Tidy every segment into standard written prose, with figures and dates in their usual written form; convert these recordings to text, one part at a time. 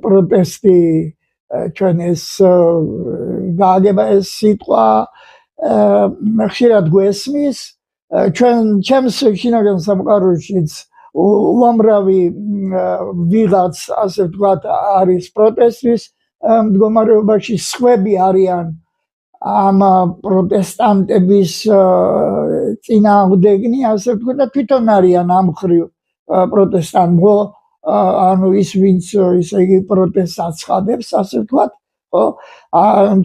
პროტესტი ჩვენ ეს გააგება ეს სიტყვა ხშირად გვესმის ჩემს შინაგან სამყაროშიც უამრავი ვიღაც ასე ვთქვათ არის პროტესტის მდგომარეობაში სხვები არიან ამ პროტესტანტების წინააღმდეგნი ასე ვთქვათ და თვითონ არიან ამ ხრივ პროტესტანტო ანუ ის ვინც ისე იგი პროტესტს აცხადებს ასე ვთქვათ ხო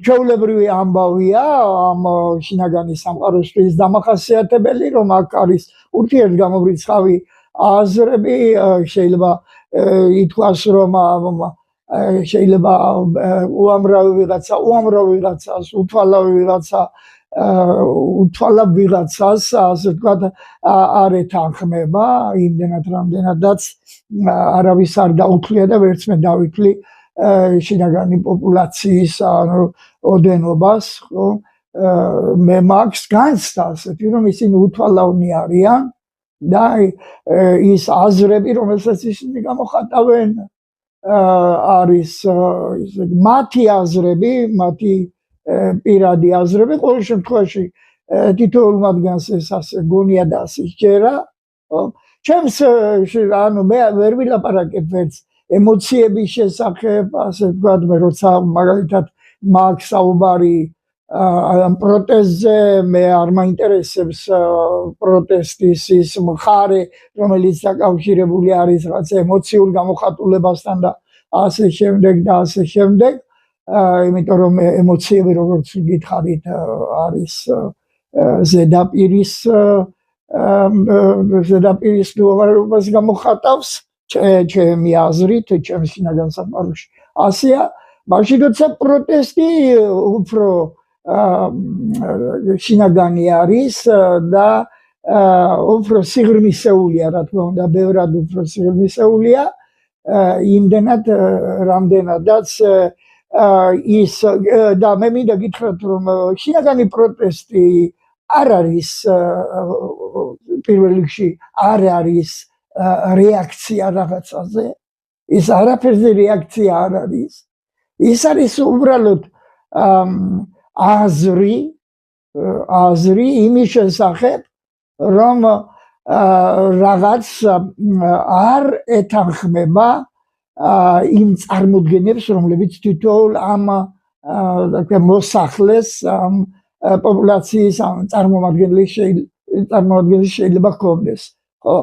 ჩვეულებრივი ამბავია ამ შინაგანი სამყაროსთვის დამახასიათებელი რომ აქ არის ურთიერთგამობრიცხავი აზრები შეიძლება ითქვას რომ შეიძლება უამრავი ვიღაცას უთვალავი ვიღაცას ასე ვთქვათ არ ეთანხმება იმდენად რამდენადაც არავის არ დაუთვლია და ვერც მე დავითვლი შინაგანი პოპულაციის ანუ ოდენობას ხო მე მაქვს განცდა ასეთი რომ ისინი უთვალავნი არიან და ის აზრები რომელსაც ისინი გამოხატავენ არის მათი აზრები მათი პირადი აზრები ყოველ შემთხვევაში თითოეულ მათგანს ეს ასე გონია და ასე სჯერა ჩემს ანუ მე ვერ ვილაპარაკებ ვერც ემოციების შესახებ ასე ვთქვათ მე როცა მაგალითად მაქვს საუბარი ამ პროტესტზე მე არ მაინტერესებს პროტესტის ის მხარე რომელიც დაკავშირებული არის რაღაც ემოციურ გამოხატულებასთან და ასე შემდეგ იმიტომ რომ ემოციები როგორც გითხარით არის ზედაპირის მდგომარეობას გამოხატავს ჩემი აზრით ჩემს შინაგან სამყაროში ასეა მაშინ როცა პროტესტი უფრო შინაგანი არის და უფრო სიღრმისეულია რა თქმა უნდა ბევრად უფრო სიღრმისეულია იმდენად რამდენადაც ის და მე მინდა გითხრათ რომ შინაგანი პროტესტი არ არის პირველ რიგში არ არის რეაქცია რაღაცაზე ის არაფერზე რეაქცია არ არის ის არის უბრალოდ აზრი იმის შესახებ რომ რაღაც არ ეთანხმება იმ წარმოდგენებს რომლებიც თითოეულ ამ მოსახლეს ამ პოპულაციის წარმომადგენლის შეიძლება ჰქონდეს